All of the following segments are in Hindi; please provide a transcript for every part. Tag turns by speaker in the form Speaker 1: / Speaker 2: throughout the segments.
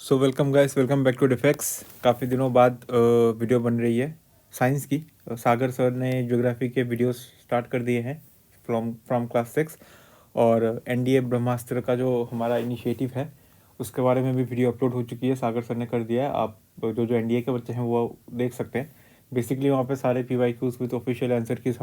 Speaker 1: So welcome guys, welcome back to Defex. काफ़ी दिनों बाद वीडियो बन रही है साइंस की। सागर सर ने ज्योग्राफी के वीडियोस स्टार्ट कर दिए हैं फ्रॉम क्लास 6। और एनडीए ब्रह्मास्त्र का जो हमारा इनिशिएटिव है उसके बारे में भी वीडियो अपलोड हो चुकी है, सागर सर ने कर दिया है। आप जो जो एनडीए के बच्चे हैं वो देख सकते हैं। बेसिकली वहाँ पे सारे पीवाईक्यूज विद ऑफिशियल आंसर की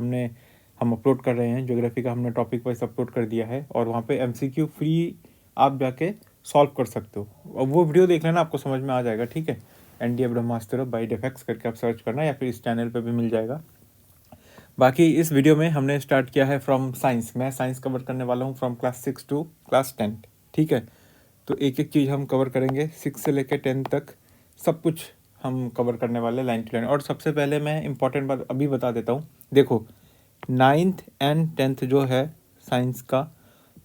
Speaker 1: हम अपलोड कर रहे हैं। ज्योग्राफी का हमने टॉपिक वाइज अपलोड कर दिया है और वहाँ पे एमसीक्यू फ्री आप जाके सॉल्व कर सकते हो। अब वो वीडियो देख लेना, आपको समझ में आ जाएगा। ठीक है, एनडीए ब्रह्मास्त्र बाय डिफेक्ट्स करके आप सर्च करना या फिर इस चैनल पे भी मिल जाएगा। बाकी इस वीडियो में हमने स्टार्ट किया है फ्रॉम साइंस। मैं साइंस कवर करने वाला हूँ फ्रॉम क्लास 6 टू क्लास 10। ठीक है, तो एक एक चीज़ हम कवर करेंगे 6 से लेकर 10 तक, सब कुछ हम कवर करने वाले लाइन टू लाइन। और सबसे पहले मैं इंपॉर्टेंट बात अभी बता देता हूँ। देखो, 9th एंड 10th जो है साइंस का,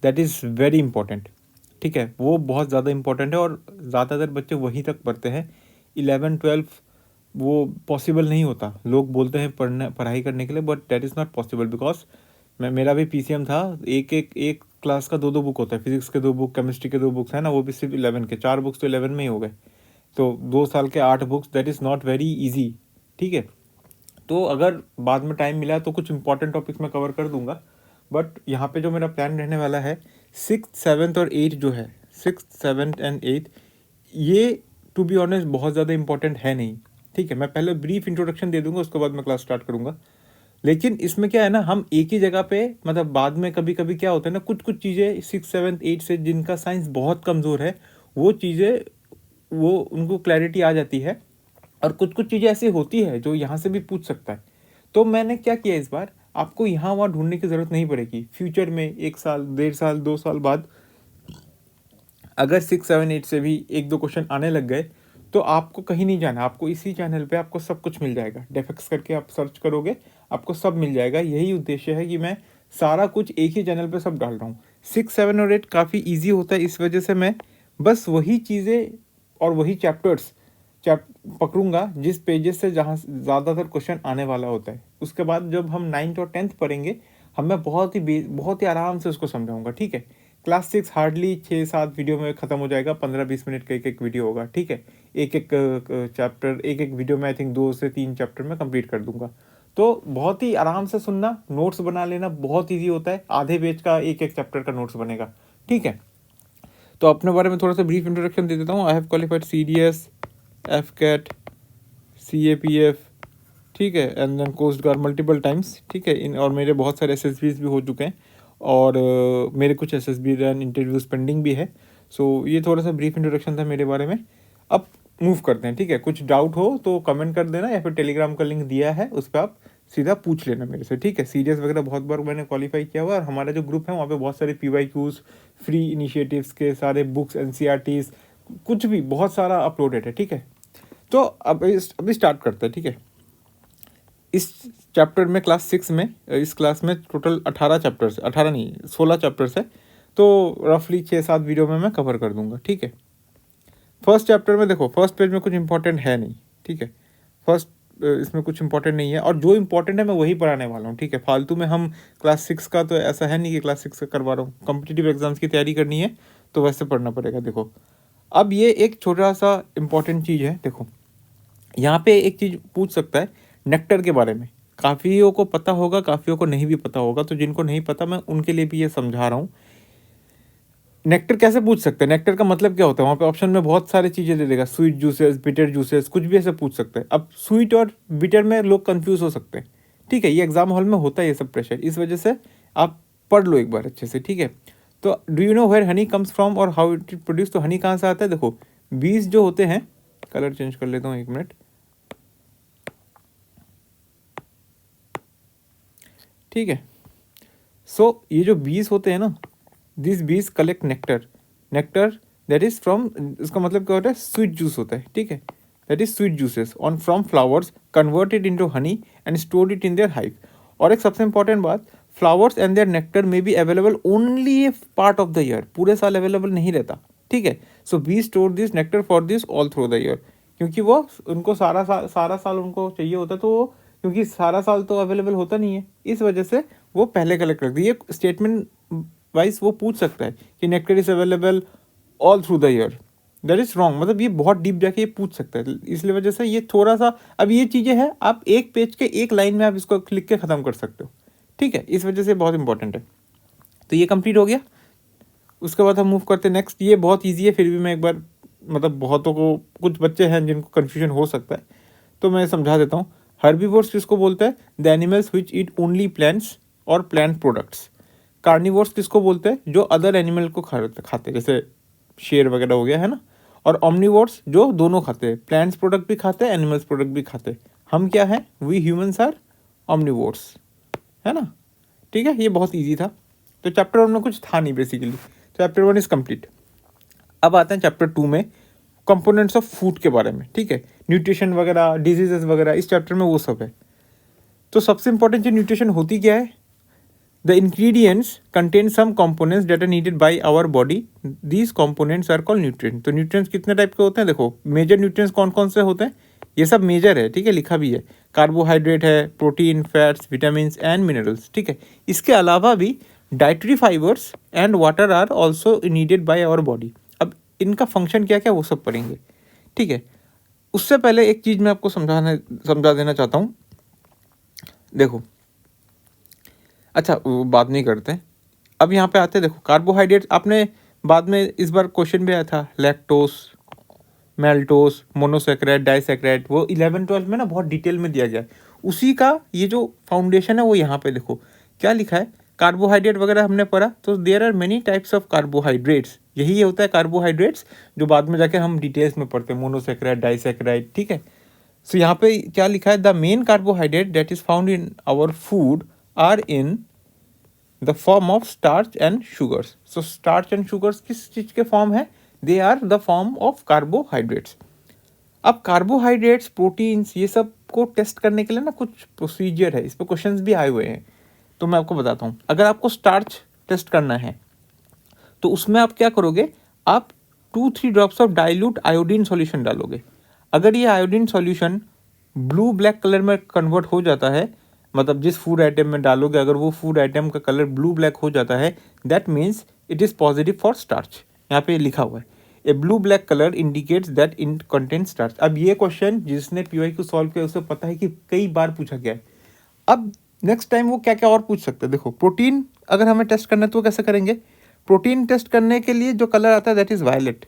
Speaker 1: दैट इज़ वेरी इंपॉर्टेंट। ठीक है, वो बहुत ज़्यादा इंपॉर्टेंट है और ज़्यादातर बच्चे वहीं तक पढ़ते हैं। 11-12 वो पॉसिबल नहीं होता। लोग बोलते हैं पढ़ाई करने के लिए, but that is not possible because मेरा भी पीसीएम था। एक क्लास का दो बुक होता है। फिजिक्स के 2 बुक, केमिस्ट्री के 2 बुक्स हैं ना, वो भी सिर्फ 11 के। 4 बुक्स तो 11 में ही हो गए। तो 2 साल के 8 books, that is not very easy. ठीक है, तो अगर बाद में टाइम मिला तो कुछ इंपॉर्टेंट टॉपिक्स मैं कवर कर दूंगा। बट यहाँ पे जो मेरा प्लान रहने वाला है, 6th 7th और 8th जो है, 6th 7th एंड 8th, ये टू बी ऑनेस्ट बहुत ज़्यादा इंपॉर्टेंट है नहीं। ठीक है, मैं पहले ब्रीफ इंट्रोडक्शन दे दूंगा, उसके बाद मैं क्लास स्टार्ट करूंगा। लेकिन इसमें क्या है ना, हम एक ही जगह पे, मतलब बाद में कभी कभी क्या होता है ना, कुछ कुछ चीज़ें 6 7 8 से जिनका साइंस बहुत कमज़ोर है, वो चीज़ें वो उनको क्लैरिटी आ जाती है। और कुछ कुछ चीज़ें ऐसी होती है जो यहाँ से भी पूछ सकता है। तो मैंने क्या किया इस बार, आपको यहाँ वहाँ ढूंढने की ज़रूरत नहीं पड़ेगी। फ्यूचर में 1 साल, 1.5 साल, 2 साल बाद अगर 6 7 8 से भी 1 2 क्वेश्चन आने लग गए तो आपको कहीं नहीं जाना। आपको इसी चैनल पे आपको सब कुछ मिल जाएगा। डेफेक्स करके आप सर्च करोगे, आपको सब मिल जाएगा। यही उद्देश्य है कि मैं सारा कुछ एक ही चैनल पे सब डाल रहा हूँ। 6 7 और 8 काफ़ी ईजी होता है, इस वजह से मैं बस वही चीज़ें और वही चैप्टर्स पकड़ूंगा जिस पेजेस से जहाँ ज़्यादातर क्वेश्चन आने वाला होता है। उसके बाद जब हम 9th और 10th पढ़ेंगे, मैं बहुत ही आराम से उसको समझाऊंगा। ठीक है, क्लास 6 हार्डली 6 7 वीडियो में ख़त्म हो जाएगा। 15-20 मिनट का एक वीडियो होगा। ठीक है, एक एक चैप्टर, एक वीडियो में आई थिंक 2 से 3 चैप्टर में कंप्लीट कर दूंगा। तो बहुत ही आराम से सुनना, नोट्स बना लेना बहुत ईजी होता है। आधे पेज का एक एक चैप्टर का नोट्स बनेगा। ठीक है, तो अपने बारे में थोड़ा सा ब्रीफ इंट्रोडक्शन दे देता हूँ। I have qualified CDS, AFCAT, CAPF, ठीक है, and then coast guard multiple times. ठीक है, और मेरे बहुत सारे एसएसबीज भी हो चुके हैं और मेरे कुछ एसएसबी रन इंटरव्यूज पेंडिंग भी है। सो ये थोड़ा सा ब्रीफ इंट्रोडक्शन था मेरे बारे में। अब मूव करते हैं। ठीक है, कुछ डाउट हो तो कमेंट कर देना या फिर टेलीग्राम का लिंक दिया है, उस पर आप सीधा पूछ लेना मेरे से। ठीक है, सीरियस वगैरह बहुत बार मैंने क्वालिफाई किया हुआ है और हमारा जो ग्रुप है वहाँ पे बहुत सारे पीवाईक्यूज, फ्री इनिशिएटिव्स के सारे बुक्स, एनसीईआरटीज, कुछ भी बहुत सारा अपलोडेड है। ठीक है, तो अब अभी स्टार्ट करते हैं। ठीक है, इस चैप्टर में क्लास 6 में, इस क्लास में टोटल 18 चैप्टर्स, 18 नहीं 16 चैप्टर्स है। तो रफली 6 7 वीडियो में मैं कवर कर दूंगा। ठीक है, फर्स्ट चैप्टर में देखो, फर्स्ट पेज में कुछ इंपॉर्टेंट है नहीं। ठीक है, फर्स्ट इसमें कुछ इंपॉर्टेंट नहीं है और जो इंपॉर्टेंट है मैं वही पढ़ाने वाला हूँ। ठीक है, फालतू में हम क्लास 6 का, तो ऐसा है नहीं कि क्लास 6 का करवा रहा हूँ। कॉम्पिटिटिव एग्जाम्स की तैयारी करनी है तो वैसे पढ़ना पड़ेगा। देखो, अब ये एक छोटा सा इंपॉर्टेंट चीज़ है। देखो, यहाँ पे एक चीज़ पूछ सकता है नेक्टर के बारे में। काफ़ियों को पता होगा, काफ़ियों को नहीं भी पता होगा। तो जिनको नहीं पता मैं उनके लिए भी ये समझा रहा हूँ। नेक्टर कैसे पूछ सकते हैं, नेक्टर का मतलब क्या होता है। वहाँ पे ऑप्शन में बहुत सारी चीज़ें दे देगा, स्वीट जूसेस, बिटर जूसेस, कुछ भी ऐसे पूछ सकते हैं। अब स्वीट और बिटर में लोग कंफ्यूज हो सकते हैं। ठीक है, ये एग्जाम हॉल में होता है ये सब प्रेशर, इस वजह से आप पढ़ लो एक बार अच्छे से। ठीक है, तो do you know where honey comes from और हाउ इट प्रोड्यूस। तो हनी कहाँ से आता है, देखो बीज जो होते हैं, कलर चेंज कर लेता हूँ 1 मिनट। ठीक है, सो ये जो बीज होते हैं ना, दिस बीज collect nectar. Nectar that is from, इसका मतलब क्या होता है, स्वीट जूस होता है। ठीक है, that is sweet juices on from flowers, converted into honey and stored it in their hive. और एक सबसे इंपॉर्टेंट बात, flowers and their nectar may be available only a part of the year. पूरे साल अवेलेबल नहीं रहता। ठीक है, so bee store this nectar for this all through the year, क्योंकि वो उनको सारा साल उनको चाहिए होता है। तो वो, क्योंकि सारा साल तो अवेलेबल होता नहीं है, इस वजह से वो पहले कलेक्ट रखती है। ये स्टेटमेंट वाइज वो पूछ सकता है कि nectar is available all through the year. That is wrong, मतलब ये बहुत डीप जाके ये पूछ सकता है, इसलिए वजह से ये थोड़ा सा, अब ये चीज़ें हैं आप एक पेज के एक लाइन में आप इसको लिख के ख़त्म कर सकते हो, ठीक है, इस वजह से बहुत इंपॉर्टेंट है। तो ये कंप्लीट हो गया। उसके बाद हम मूव करते हैं नेक्स्ट। ये बहुत ईजी है, फिर भी मैं एक बार, मतलब बहुतों को, कुछ बच्चे हैं जिनको कन्फ्यूजन हो सकता है, तो मैं समझा देता हूँ। हर्बीवोर्स किसको बोलते हैं? The animals which eat only plants और प्लांट प्रोडक्ट्स। कार्निवोर्स किसको बोलते हैं? जो अदर एनिमल को खाते, जैसे शेर वगैरह हो गया, है ना। और ऑमनीवोर्स जो दोनों खाते हैं, प्लांट्स प्रोडक्ट भी खाते हैं, एनिमल्स प्रोडक्ट भी खाते हैं। हम क्या हैं? वी ह्यूमंस आर ऑमनीवोर्स, है ना। ठीक है, ये बहुत ईजी था। तो चैप्टर 1 में कुछ था नहीं बेसिकली, चैप्टर 1 इज कंप्लीट। अब आते हैं चैप्टर 2 में, कंपोनेंट्स ऑफ फूड के बारे में, ठीक है, न्यूट्रिशन वगैरह, डिजीजेस वगैरह, इस चैप्टर में वो सब है। तो सबसे इंपॉर्टेंट चीज न्यूट्रिशन होती क्या है? The ingredients contain some components that are needed by our body, these components are called nutrient. तो न्यूट्रिएंट्स कितने टाइप के होते हैं? देखो, मेजर न्यूट्रिएंट्स कौन कौन से होते हैं, ये सब मेजर है, ठीक है, लिखा भी है। कार्बोहाइड्रेट है, protein, fats, vitamin and minerals, ठीक है। इसके अलावा भी dietary fibres and water are also needed by our body. अब इनका फंक्शन क्या क्या वो सब पढ़ेंगे, ठीक है। उससे पहले एक चीज़ मैं आपको समझा देना चाहता हूँ। देखो, अच्छा वो बात नहीं करते हैं, अब यहाँ पे आते हैं। देखो, कार्बोहाइड्रेट आपने बाद में इस बार क्वेश्चन भी आया था, लैक्टोस, मेल्टोस, मोनोसेक्राइड, डाइसेक्राइड, वो 11-12 में ना बहुत डिटेल में दिया गया है। उसी का ये जो फाउंडेशन है वो यहाँ पे देखो क्या लिखा है। कार्बोहाइड्रेट वगैरह हमने पढ़ा, तो there are many types of carbohydrates, यही होता है कार्बोहाइड्रेट्स, जो बाद में जाके हम डिटेल्स में पढ़ते हैं, मोनोसेक्राइड, डाइसेक्राइड, ठीक है। सो यहाँ पे क्या लिखा है? The main carbohydrate that is found in our food are in the form of starch and sugars. So starch and sugars किस चीज़ के फॉर्म है? They are the form of carbohydrates. अब कार्बोहाइड्रेट्स, प्रोटीन्स, ये सब को टेस्ट करने के लिए ना कुछ प्रोसीजर है, इस पर क्वेश्चंस भी आए हुए हैं, तो मैं आपको बताता हूँ। अगर आपको स्टार्च टेस्ट करना है तो उसमें आप क्या करोगे? आप 2-3 drops of dilute iodine solution डालोगे। अगर ये iodine solution blue black colour में कन्वर्ट हो जाता है, मतलब जिस फूड आइटम में डालोगे अगर वो फूड आइटम का कलर ब्लू ब्लैक हो जाता है, that means it is positive for starch. यहाँ पे लिखा हुआ है, a blue black colour indicates that in contain starch. अब ये क्वेश्चन जिसने PY को सॉल्व किया उसे पता है कि कई बार पूछा गया है। अब नेक्स्ट टाइम वो क्या क्या और पूछ सकते हैं। देखो, प्रोटीन अगर हमें टेस्ट करना है तो कैसे करेंगे? प्रोटीन टेस्ट करने के लिए जो कलर आता है that is violet.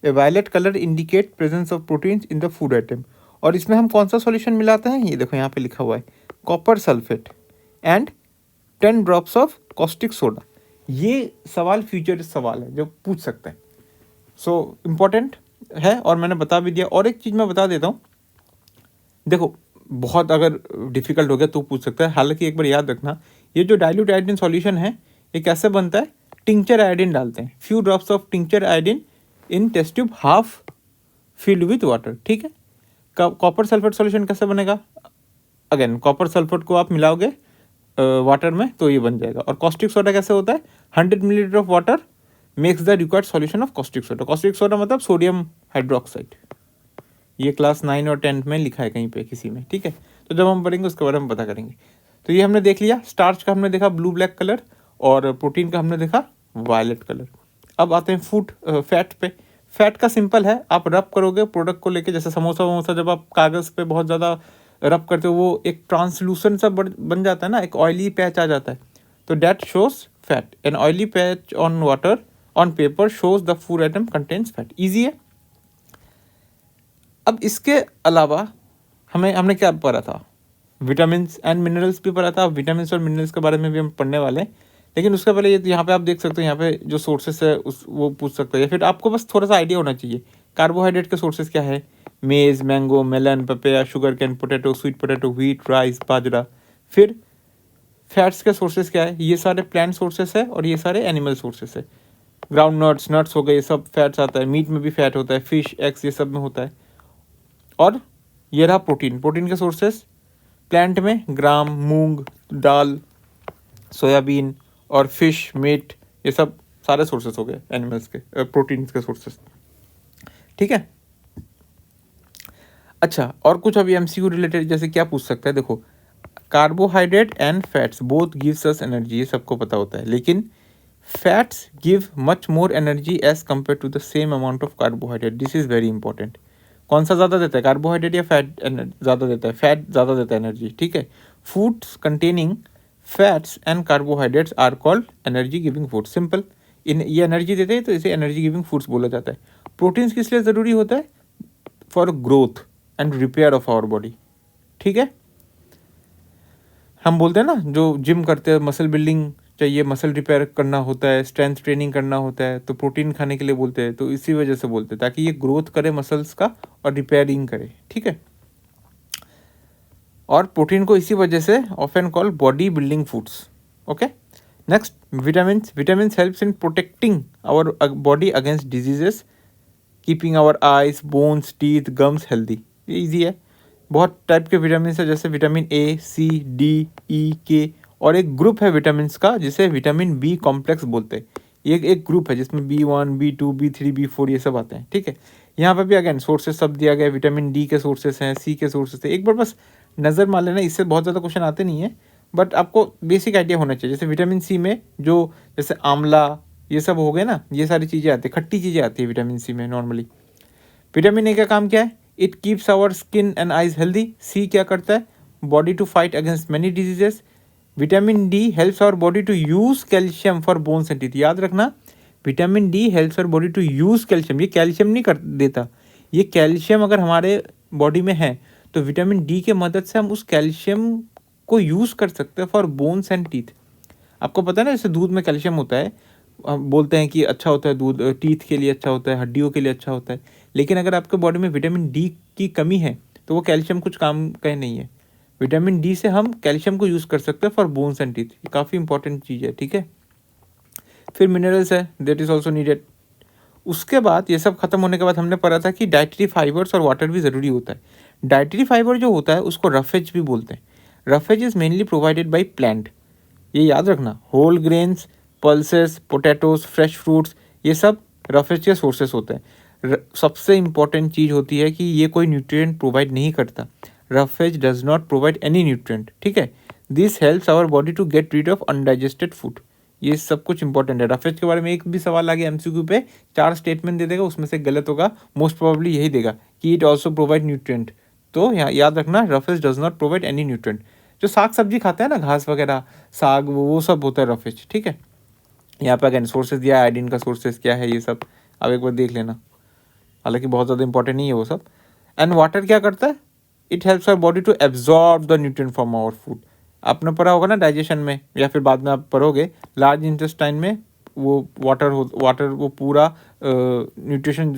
Speaker 1: A violet colour indicate presence of proteins in the food item. और इसमें हम कौन सा सॉल्यूशन मिलाते हैं? ये देखो यहाँ पे लिखा हुआ है, copper sulphate and 10 drops of caustic soda. ये सवाल फ्यूचर सवाल है जो पूछ सकते हैं, सो इम्पोर्टेंट है और मैंने बता भी दिया। और एक चीज़ मैं बता देता हूँ, देखो बहुत अगर डिफ़िकल्ट हो गया तो पूछ सकता है, हालांकि एक बार याद रखना, ये जो डाइल्यूट आयोडीन सॉल्यूशन है ये कैसे बनता है? टिंचर आयोडीन डालते हैं, few drops of tincture iodine in test tube half filled with water, ठीक है। कॉपर सल्फेट सॉल्यूशन कैसे बनेगा? अगेन कॉपर सल्फेट को आप मिलाओगे वाटर में तो ये बन जाएगा। और कॉस्टिक सोडा कैसे होता है? 100 millilitre of water makes the required solution of caustic soda. Caustic soda मतलब सोडियम हाइड्रोक्साइड। ये क्लास 9 और 10 में लिखा है कहीं पे किसी में, ठीक है। तो जब हम पढ़ेंगे उसके बारे में पता करेंगे। तो ये हमने देख लिया, स्टार्च का हमने देखा ब्लू ब्लैक कलर और प्रोटीन का हमने देखा वायलेट कलर। अब आते हैं फूड फैट पे। फैट का सिंपल है, आप रब करोगे प्रोडक्ट को लेके, जैसे समोसा वमोसा जब आप कागज़ पे बहुत ज़्यादा रब करते हो वो एक ट्रांसलूसेंट सा बन जाता है ना, एक ऑयली पैच आ जाता है, तो that shows fat. An oily patch on water on paper shows the food item contains fat. Easy है। अब इसके अलावा हमने क्या पढ़ा था? विटामिन एंड मिनरल्स भी पढ़ा था। विटामिन और मिनरल्स के बारे में भी हम पढ़ने वाले हैं, लेकिन उसके पहले ये यहाँ पे आप देख सकते हो, यहाँ पे जो सोर्सेस है उस वो पूछ सकते हैं, या फिर आपको बस थोड़ा सा आइडिया होना चाहिए कार्बोहाइड्रेट के सोर्सेस क्या है। Maize, mango, melon, papaya, sugar cane, potato, sweet potato, wheat, rice, bajra. फिर फैट्स के सोर्सेस क्या है? ये सारे प्लांट सोर्सेस है और ये सारे एनिमल सोर्सेस है। ग्राउंड नट्स, नट्स हो गए, ये सब फैट्स आता है। मीट में भी फैट होता है, फिश, एग्स, ये सब में होता है। और ये रहा प्रोटीन। प्रोटीन के सोर्सेस प्लांट में ग्राम, मूंग, दाल, सोयाबीन और फिश, मीट, ये सब सारे सोर्सेस हो गए एनिमल्स के प्रोटीन्स के सोर्सेस, ठीक है। अच्छा, और कुछ अभी MCQ रिलेटेड जैसे क्या पूछ सकता है? देखो, carbohydrate and fats both gives us energy, ये सबको पता होता है, लेकिन fats give much more energy as compare to the same amount of carbohydrate. This is very important. कौन सा ज़्यादा देता है, कार्बोहाइड्रेट या फैट ज़्यादा देता है? फैट ज़्यादा देता है एनर्जी. ठीक है. Foods containing fats and carbohydrates are called energy giving food. Simple. ये एनर्जी देते हैं तो इसे एनर्जी गिविंग फूड्स बोला जाता है. प्रोटीन्स किस लिए ज़रूरी होता है? For growth and repair of our body. ठीक है. हम बोलते हैं ना, जो जिम करते हैं मसल बिल्डिंग चाहिए, मसल रिपेयर करना होता है, स्ट्रेंथ ट्रेनिंग करना होता है, तो प्रोटीन खाने के लिए बोलते हैं. तो इसी वजह से बोलते हैं ताकि ये ग्रोथ करे मसल्स का और रिपेयरिंग करे. ठीक है. और प्रोटीन को इसी वजह से often call body building foods. Okay. Next, vitamins. Vitamins helps in protecting our body against diseases, keeping our eyes, bones, teeth, gums healthy. ये ईजी है. बहुत टाइप के विटामिन है, जैसे विटामिन ए, सी, डी, ई, के, और एक ग्रुप है विटामिन का जिसे विटामिन बी कॉम्प्लेक्स बोलते हैं. ये एक ग्रुप है जिसमें B1, B2, B3, B4 ये सब आते हैं. ठीक है. यहाँ पर भी अगेन सोर्सेस सब दिया गया है. विटामिन डी के सोर्सेस हैं, सी के सोर्सेस हैं. एक बार बस नज़र मार लेना, इससे बहुत ज़्यादा क्वेश्चन आते नहीं है, बट आपको बेसिक आइडिया होना चाहिए. जैसे विटामिन सी में जो जैसे आंवला ये सब हो गए ना, ये सारी चीज़ें आती है, खट्टी चीज़ें आती है विटामिन सी में नॉर्मली. विटामिन ए का काम क्या है? It keeps our skin and eyes healthy. C क्या करता है? Body to fight against many diseases. Vitamin D helps our body to use calcium for bones and teeth. याद रखना, vitamin D helps our body to use calcium. ये कैल्शियम नहीं कर देता. ये कैल्शियम अगर हमारे बॉडी में है तो विटामिन डी के मदद से हम उस कैल्शियम को यूज़ कर सकते हैं फॉर बोन्स एंड टीथ. आपको पता है ना, जैसे दूध में कैल्शियम होता है, हम बोलते हैं कि अच्छा होता है दूध, टीथ के लिए अच्छा होता है, हड्डियों के लिए अच्छा होता है. लेकिन अगर आपके बॉडी में विटामिन डी की कमी है तो वो कैल्शियम कुछ काम का नहीं है. विटामिन डी से हम कैल्शियम को यूज़ कर सकते हैं फॉर बोन्स एंड टीथ. ये काफ़ी इंपॉर्टेंट चीज़ है. ठीक है. फिर मिनरल्स है, देट इज़ ऑल्सो नीडेड. उसके बाद ये सब खत्म होने के बाद हमने पढ़ा था कि डाइटरी फाइबर्स और वाटर भी ज़रूरी होता है. डाइटरी फाइबर जो होता है उसको रफेज भी बोलते हैं. Roughage is mainly provided by plant. ये याद रखना, whole grains, pulses, potatoes, fresh fruits, ये सब रफेज के सोर्सेस होते हैं. सबसे इंपॉर्टेंट चीज़ होती है कि ये कोई न्यूट्रिएंट प्रोवाइड नहीं करता. Roughage does not provide any nutrient. ठीक है. This helps our body to get rid of undigested food. ये सब कुछ इंपॉर्टेंट है. रफेज के बारे में एक भी सवाल आ गया MCQ पे, 4 स्टेटमेंट दे देगा, उसमें से गलत होगा, मोस्ट प्रोबेबली यही देगा कि इट ऑल्सो प्रोवाइड न्यूट्रिएंट. तो यहाँ याद रखना, roughage does not provide any nutrient. जो साग सब्जी खाते हैं ना, घास वगैरह, साग, वो सब होता है रफेज. ठीक है. यहाँ पे अगेन सोर्सेज दिया है, आयोडीन का सोर्सेज क्या है ये सब आप एक बार देख लेना, हालांकि बहुत ज़्यादा इंपॉर्टेंट नहीं है वो सब. एंड वाटर क्या करता है? It helps our body to absorb the nutrient from our food. आपने पढ़ा होगा ना डाइजेशन में, या फिर बाद में आप पढ़ोगे, लार्ज इंटेस्टाइन में वो वाटर वो पूरा न्यूट्रिशन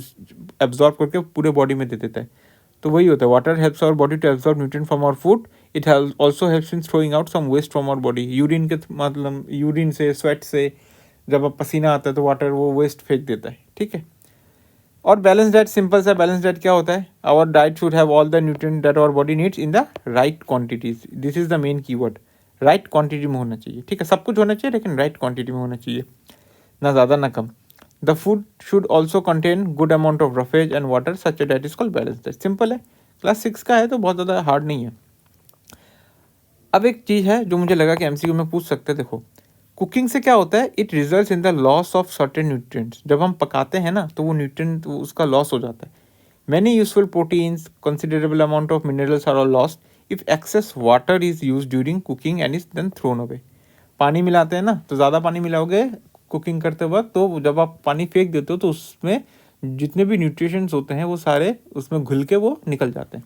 Speaker 1: एब्जॉर्ब करके पूरे बॉडी में दे देता है. तो वही होता है, water helps our body to absorb nutrient from our food. It also helps in throwing out some waste from our body. Urine के मतलब यूरिन से, स्वेट से जब आप पसीना आता है तो वाटर वो वेस्ट फेंक देता है. ठीक है. और बैलेंस डाइट सिंपल सा. बैलेंस डाइट क्या होता है? Our diet should have all the nutrient that our body needs in the right quantities. This is the main keyword. Right quantity में होना चाहिए. ठीक है. सब कुछ होना चाहिए लेकिन राइट क्वांटिटी में होना चाहिए, ना ज़्यादा ना कम. The food should also contain good amount of roughage and water. Such a diet is called balance diet. Simple है. क्लास 6 का है तो बहुत ज़्यादा हार्ड नहीं है. अब एक चीज़ है जो मुझे लगा कि MCQ में पूछ सकते हैं. देखो, कुकिंग से क्या होता है? It results in the loss of certain nutrients. जब हम पकाते हैं ना तो वो न्यूट्रिएंट उसका लॉस हो जाता है. Many useful proteins, considerable amount of minerals are all lost if excess water is use during cooking and is then thrown away. पानी मिलाते हैं ना, तो ज़्यादा पानी मिलाओगे कुकिंग करते वक्त, तो जब आप पानी फेंक देते हो तो उसमें जितने भी न्यूट्रिशंस होते हैं वो सारे उसमें घुल के वो निकल जाते हैं.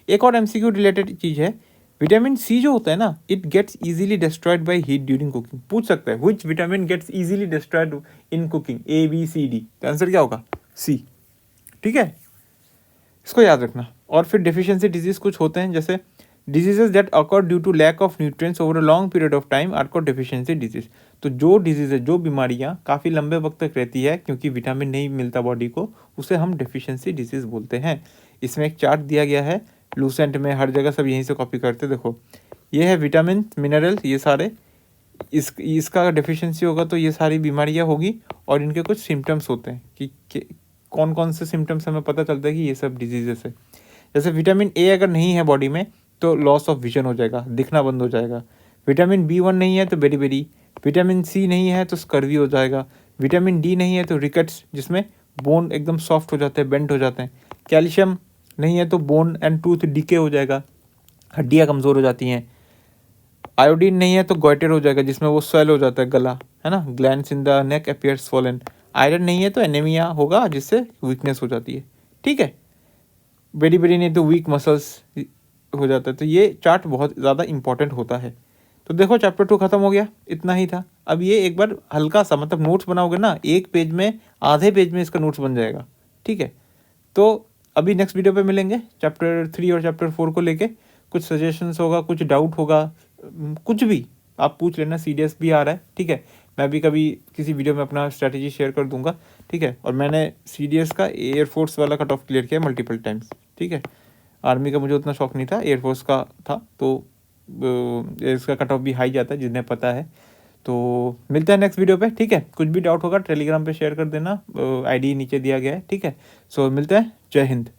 Speaker 1: एक और MCQ रिलेटेड चीज़ है, विटामिन सी जो होता है ना, it gets easily destroyed by heat during cooking. पूछ सकता है which vitamin gets easily destroyed in cooking, ABCD. तो आंसर क्या होगा? सी. ठीक है. इसको याद रखना. और फिर डेफिशिएंसी डिजीज कुछ होते हैं, जैसे diseases that occur due to lack of nutrients over a long period of time are called deficiency disease. तो जो डिजीज है, जो बीमारियाँ काफ़ी लंबे वक्त तक रहती है क्योंकि विटामिन नहीं मिलता बॉडी को, उसे हम डेफिशिएंसी डिजीज बोलते हैं. इसमें एक चार्ट दिया गया है लूसेंट में, हर जगह सब यहीं से कॉपी करते. देखो, ये है विटामिन, मिनरल, ये सारे. इसका डेफिशिएंसी होगा तो ये सारी बीमारियाँ होगी. और इनके कुछ सिम्टम्स होते हैं कि कौन कौन से सिम्टम्स हमें पता चलता है कि ये सब डिजीजेस है. जैसे विटामिन ए अगर नहीं है बॉडी में तो लॉस ऑफ विजन हो जाएगा, दिखना बंद हो जाएगा. विटामिन B1 नहीं है तो बेरी बेरी, विटामिन सी नहीं है तो स्कर्वी हो जाएगा, विटामिन डी नहीं है तो रिकेट्स, जिसमें बोन एकदम सॉफ्ट हो जाते हैं, बेंड हो जाते हैं, कैल्शियम नहीं है तो बोन एंड टूथ डिके हो जाएगा, हड्डियाँ कमज़ोर हो जाती हैं, आयोडीन नहीं है तो गॉइटर हो जाएगा, जिसमें वो स्वेल हो जाता है गला, है ना, glands in the neck appears swollen, iron नहीं है तो एनीमिया होगा, जिससे वीकनेस हो जाती है, ठीक है, वेरी वेरी नहीं तो वीक मसल्स हो जाता है। तो ये चार्ट बहुत ज़्यादा इंपॉर्टेंट होता है। तो देखो चैप्टर 2 खत्म हो गया, इतना ही था। अब ये एक बार हल्का सा मतलब नोट्स बनाओगे ना, एक पेज में आधे पेज में इसका नोट्स बन जाएगा, ठीक है। तो अभी नेक्स्ट वीडियो पे मिलेंगे चैप्टर 3 और चैप्टर 4 को लेके, कुछ सजेशंस होगा, कुछ डाउट होगा, कुछ भी आप पूछ लेना, CDS भी आ रहा है, ठीक है। मैं भी कभी किसी वीडियो में अपना स्ट्रैटेजी शेयर कर दूंगा, ठीक है। और मैंने CDS का एयरफोर्स वाला कट ऑफ क्लियर किया मल्टीपल टाइम्स, ठीक है। आर्मी का मुझे उतना शौक नहीं था, एयरफोर्स का था, तो इसका कट ऑफ भी हाई जाता है, जिन्हें पता है। तो मिलते हैं नेक्स्ट वीडियो पे, ठीक है। कुछ भी डाउट होगा टेलीग्राम पे शेयर कर देना, ID नीचे दिया गया है, ठीक है। सो मिलते हैं, जय हिंद।